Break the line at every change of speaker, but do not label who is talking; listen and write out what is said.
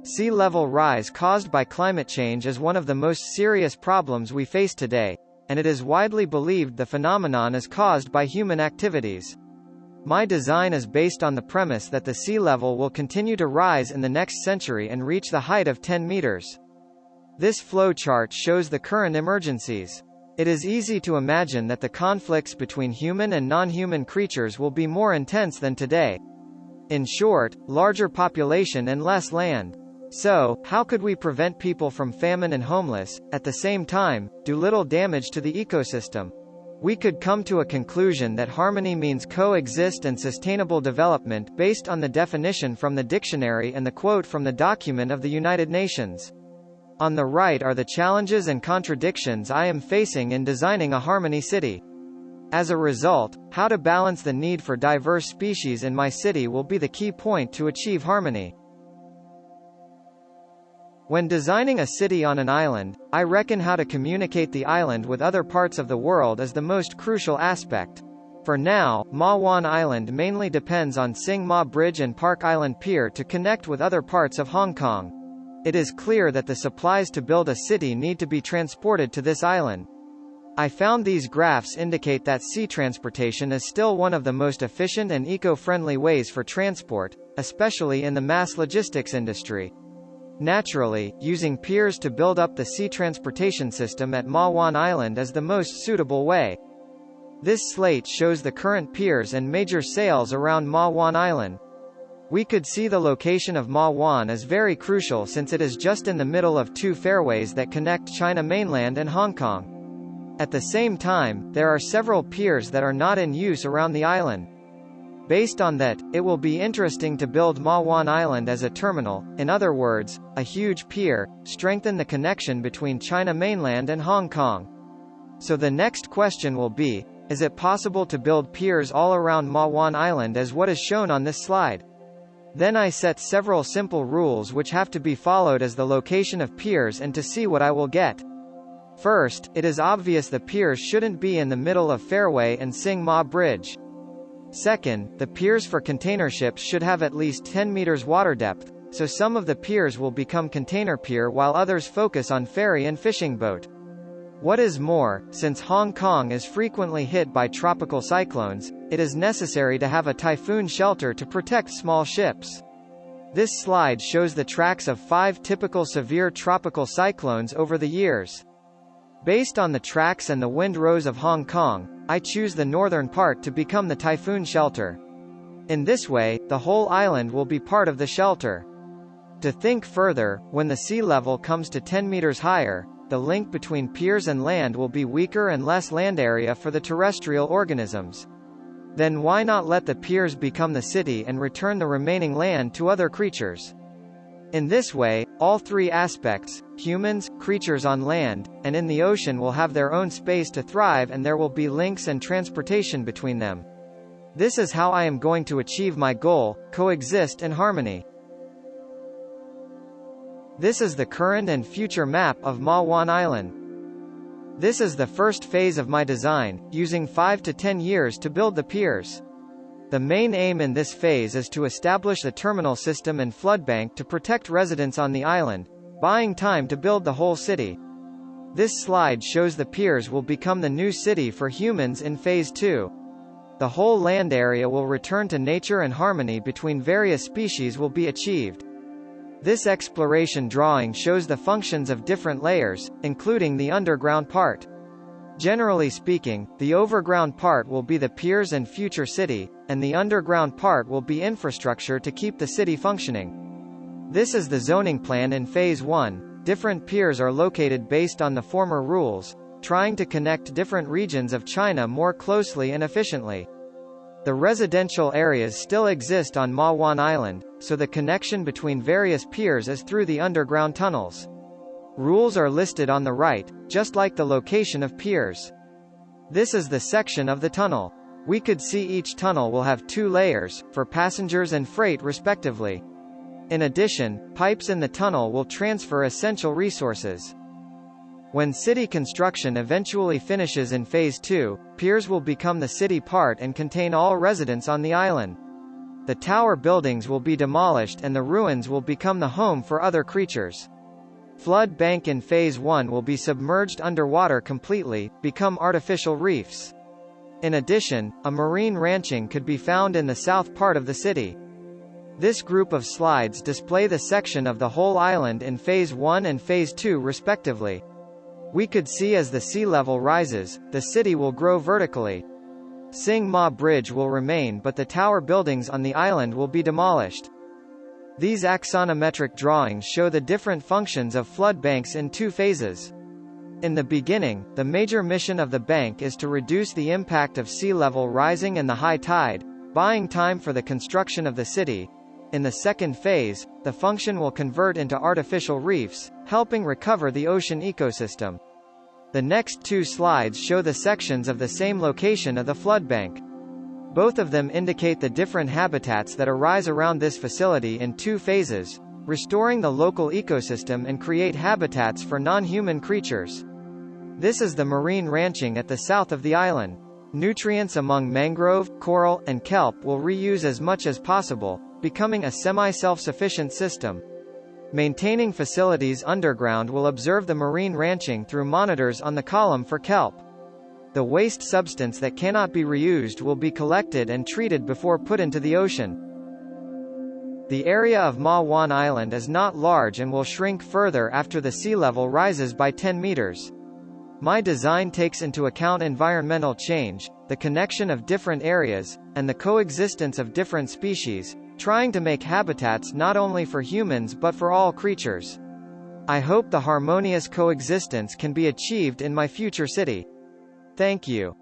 Sea level rise caused by climate change is one of the most serious problems we face today, and it is widely believed the phenomenon is caused by human activities. My design is based on the premise that the sea level will continue to rise in the next century and reach the height of 10 meters. This flowchart shows the current emergencies. It is easy to imagine that the conflicts between human and non-human creatures will be more intense than today. In short, larger population and less land. So, how could we prevent people from famine and homeless, at the same time, do little damage to the ecosystem? We could come to a conclusion that harmony means coexist and sustainable development based on the definition from the dictionary and the quote from the document of the United Nations. On the right are the challenges and contradictions I am facing in designing a harmony city. As a result, how to balance the need for diverse species in my city will be the key point to achieve harmony. When designing a city on an island, I reckon how to communicate the island with other parts of the world is the most crucial aspect. For now, Ma Wan Island mainly depends on Sing Ma Bridge and Park Island Pier to connect with other parts of Hong Kong. It is clear that the supplies to build a city need to be transported to this island. I found these graphs indicate that sea transportation is still one of the most efficient and eco-friendly ways for transport, especially in the mass logistics industry. Naturally, using piers to build up the sea transportation system at Ma Wan Island is the most suitable way. This slate shows the current piers and major sails around Ma Wan Island. We could see the location of Ma Wan is very crucial since it is just in the middle of two fairways that connect China mainland and Hong Kong. At the same time, there are several piers that are not in use around the island. Based on that, it will be interesting to build Ma Wan Island as a terminal, in other words, a huge pier, strengthen the connection between China mainland and Hong Kong. So the next question will be, is it possible to build piers all around Ma Wan Island as what is shown on this slide? Then I set several simple rules which have to be followed as the location of piers and to see what I will get. First, it is obvious the piers shouldn't be in the middle of Fairway and Sing Ma Bridge. Second, the piers for container ships should have at least 10 meters water depth, so some of the piers will become container pier while others focus on ferry and fishing boat. What is more, since Hong Kong is frequently hit by tropical cyclones, it is necessary to have a typhoon shelter to protect small ships. This slide shows the tracks of 5 typical severe tropical cyclones over the years. Based on the tracks and the wind rows of Hong Kong, I choose the northern part to become the typhoon shelter. In this way, the whole island will be part of the shelter. To think further, when the sea level comes to 10 meters higher, the link between piers and land will be weaker and less land area for the terrestrial organisms. Then why not let the piers become the city and return the remaining land to other creatures? In this way, all three aspects, humans, creatures on land, and in the ocean will have their own space to thrive and there will be links and transportation between them. This is how I am going to achieve my goal, coexist in harmony. This is the current and future map of Ma Wan Island. This is the first phase of my design, using 5 to 10 years to build the piers. The main aim in this phase is to establish a terminal system and flood bank to protect residents on the island, buying time to build the whole city. This slide shows the piers will become the new city for humans in Phase 2. The whole land area will return to nature and harmony between various species will be achieved. This exploration drawing shows the functions of different layers, including the underground part. Generally speaking, the overground part will be the piers and future city, and the underground part will be infrastructure to keep the city functioning. This is the zoning plan in Phase 1. Different piers are located based on the former rules, trying to connect different regions of China more closely and efficiently. The residential areas still exist on Ma Wan Island, so the connection between various piers is through the underground tunnels. Rules are listed on the right, just like the location of piers. This is the section of the tunnel. We could see each tunnel will have 2 layers, for passengers and freight respectively. In addition, pipes in the tunnel will transfer essential resources. When city construction eventually finishes in Phase 2, piers will become the city part and contain all residents on the island. The tower buildings will be demolished and the ruins will become the home for other creatures. Flood bank in Phase 1 will be submerged underwater completely, become artificial reefs. In addition, a marine ranching could be found in the south part of the city. This group of slides display the section of the whole island in Phase 1 and Phase 2 respectively. We could see as the sea level rises, the city will grow vertically. Sing Ma Bridge will remain but the tower buildings on the island will be demolished. These axonometric drawings show the different functions of flood banks in 2 phases. In the beginning, the major mission of the bank is to reduce the impact of sea level rising and the high tide, buying time for the construction of the city. In the second phase, the function will convert into artificial reefs, helping recover the ocean ecosystem. The next 2 slides show the sections of the same location of the flood bank. Both of them indicate the different habitats that arise around this facility in 2 phases, restoring the local ecosystem and create habitats for non-human creatures. This is the marine ranching at the south of the island. Nutrients among mangrove, coral, and kelp will reuse as much as possible, becoming a semi-self-sufficient system. Maintaining facilities underground will observe the marine ranching through monitors on the column for kelp. The waste substance that cannot be reused will be collected and treated before put into the ocean. The area of Ma Wan Island is not large and will shrink further after the sea level rises by 10 meters. My design takes into account environmental change, the connection of different areas, and the coexistence of different species, trying to make habitats not only for humans but for all creatures. I hope the harmonious coexistence can be achieved in my future city. Thank you.